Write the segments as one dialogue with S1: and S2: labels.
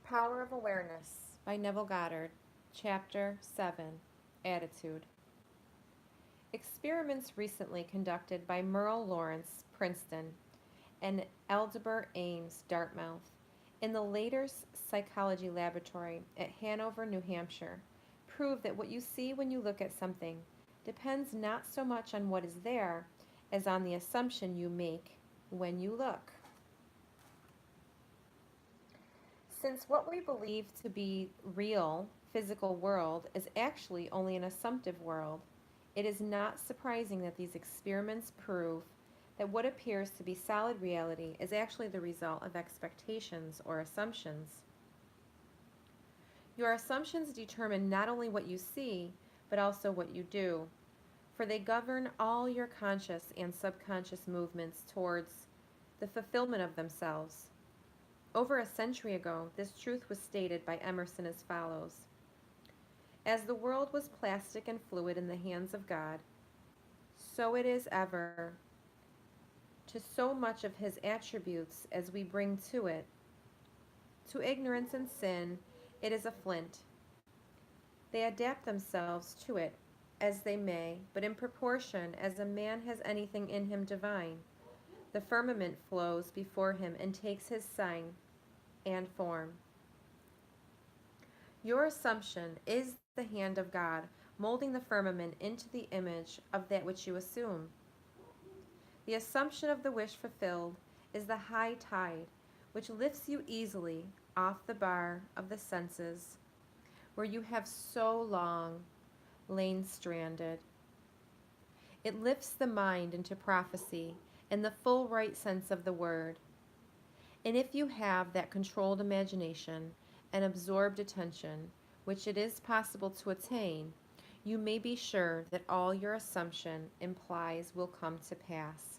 S1: Power of Awareness by Neville Goddard, Chapter 7, Attitude. Experiments recently conducted by Merle Lawrence, Princeton, and Aldebert Ames, Dartmouth, in the Later's Psychology Laboratory at Hanover, New Hampshire, prove that what you see when you look at something depends not so much on what is there as on the assumption you make when you look. Since what we believe to be real physical world is actually only an assumptive world, it is not surprising that these experiments prove that what appears to be solid reality is actually the result of expectations or assumptions. Your assumptions determine not only what you see, but also what you do, for they govern all your conscious and subconscious movements towards the fulfillment of themselves. Over a century ago, this truth was stated by Emerson as follows: As the world was plastic and fluid in the hands of God, so it is ever to so much of his attributes as we bring to it. To ignorance and sin, it is a flint. They adapt themselves to it as they may, but in proportion as a man has anything in him divine, the firmament flows before him and takes his sign and form. Your assumption is the hand of God molding the firmament into the image of that which you assume. The assumption of the wish fulfilled is the high tide which lifts you easily off the bar of the senses where you have so long lain stranded. It lifts the mind into prophecy in the full right sense of the word. And if you have that controlled imagination and absorbed attention, which it is possible to attain, you may be sure that all your assumption implies will come to pass.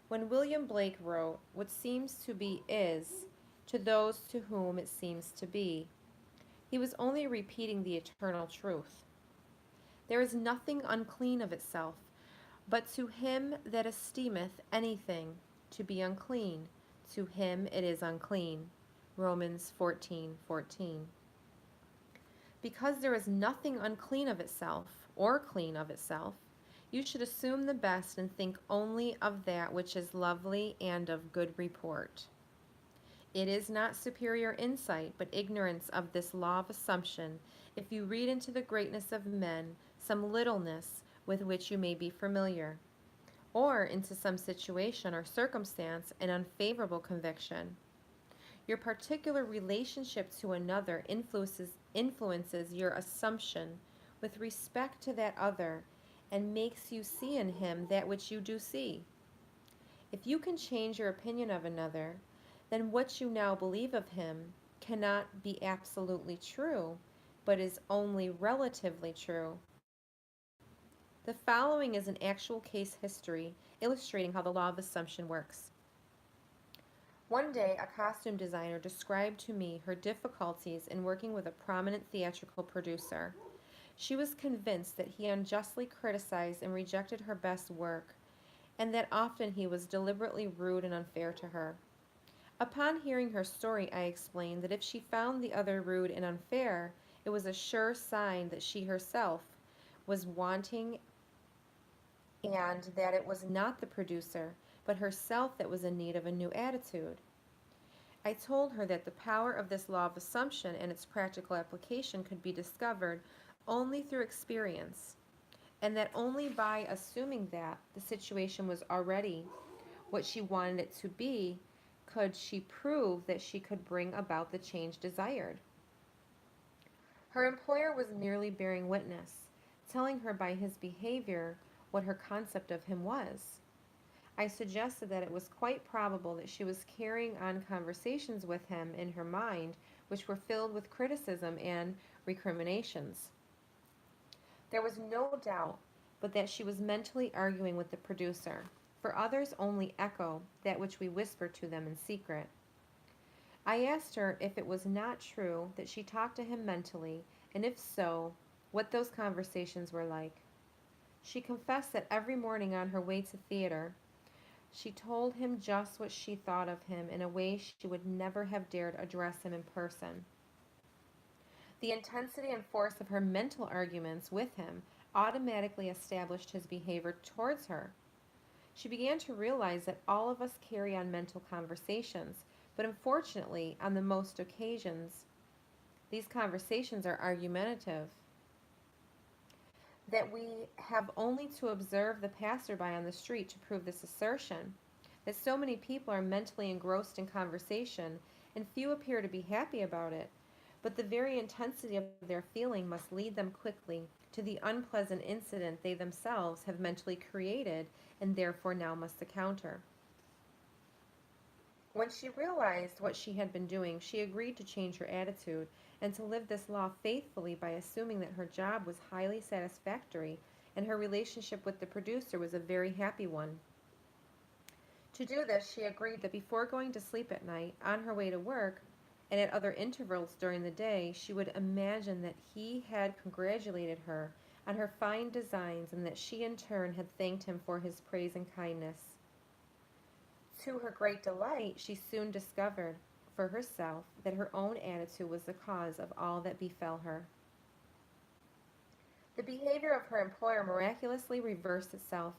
S1: When William Blake wrote, "What seems to be is, to those to whom it seems to be," he was only repeating the eternal truth. There is nothing unclean of itself, but to him that esteemeth anything to be unclean, to him it is unclean. Romans 14:14. Because there is nothing unclean of itself, or clean of itself, you should assume the best and think only of that which is lovely and of good report. It is not superior insight, but ignorance of this law of assumption, if you read into the greatness of men some littleness with which you may be familiar, or into some situation or circumstance an unfavorable conviction. Your particular relationship to another influences your assumption with respect to that other and makes you see in him that which you do see. If you can change your opinion of another, then what you now believe of him cannot be absolutely true, but is only relatively true. The following is an actual case history illustrating how the law of assumption works. One day, a costume designer described to me her difficulties in working with a prominent theatrical producer. She was convinced that he unjustly criticized and rejected her best work, and that often he was deliberately rude and unfair to her. Upon hearing her story, I explained that if she found the other rude and unfair, it was a sure sign that she herself was wanting and that it was not the producer, but herself that was in need of a new attitude. I told her that the power of this law of assumption and its practical application could be discovered only through experience, and that only by assuming that the situation was already what she wanted it to be could she prove that she could bring about the change desired. Her employer was merely bearing witness, telling her by his behavior what her concept of him was. I suggested that it was quite probable that she was carrying on conversations with him in her mind which were filled with criticism and recriminations. There was no doubt but that she was mentally arguing with the producer, for others only echo that which we whisper to them in secret. I asked her if it was not true that she talked to him mentally, and if so, what those conversations were like. She confessed that every morning on her way to theater, She told him just what she thought of him in a way she would never have dared address him in person. The intensity and force of her mental arguments with him automatically established his behavior towards her. She began to realize that all of us carry on mental conversations, but unfortunately, on the most occasions, these conversations are argumentative. That we have only to observe the passerby on the street to prove this assertion. That so many people are mentally engrossed in conversation, and few appear to be happy about it, but the very intensity of their feeling must lead them quickly to the unpleasant incident they themselves have mentally created and therefore now must encounter. When she realized what she had been doing, she agreed to change her attitude and to live this law faithfully by assuming that her job was highly satisfactory and her relationship with the producer was a very happy one. To do this, she agreed that before going to sleep at night, on her way to work, and at other intervals during the day, she would imagine that he had congratulated her on her fine designs and that she in turn had thanked him for his praise and kindness. To her great delight, she soon discovered for herself that her own attitude was the cause of all that befell her. The behavior of her employer miraculously reversed itself,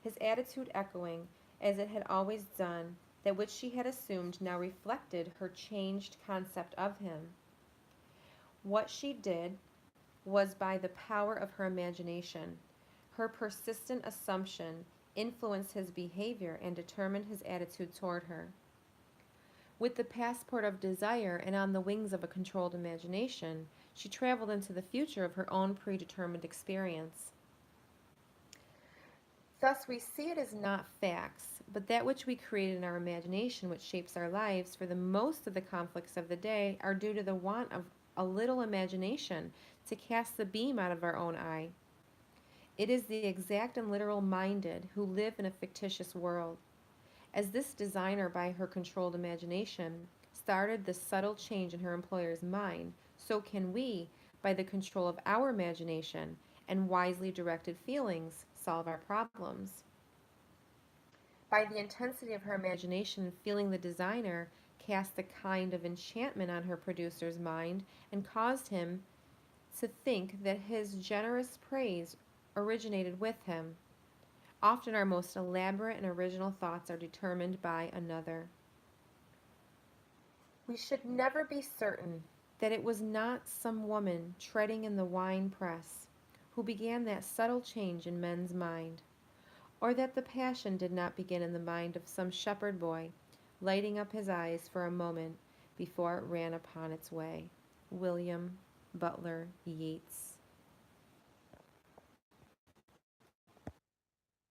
S1: his attitude echoing, as it had always done, that which she had assumed now reflected her changed concept of him. What she did was by the power of her imagination. Her persistent assumption influenced his behavior and determined his attitude toward her. With the passport of desire and on the wings of a controlled imagination, she traveled into the future of her own predetermined experience. Thus, we see it as not facts, but that which we create in our imagination, which shapes our lives, for the most of the conflicts of the day, are due to the want of a little imagination to cast the beam out of our own eye. It is the exact and literal minded who live in a fictitious world. As this designer, by her controlled imagination, started the subtle change in her employer's mind, so can we, by the control of our imagination and wisely directed feelings, solve our problems. By the intensity of her imagination, feeling the designer cast a kind of enchantment on her producer's mind and caused him to think that his generous praise originated with him. Often our most elaborate and original thoughts are determined by another. We should never be certain that it was not some woman treading in the wine press who began that subtle change in men's mind, or that the passion did not begin in the mind of some shepherd boy, lighting up his eyes for a moment before it ran upon its way. William Butler Yeats.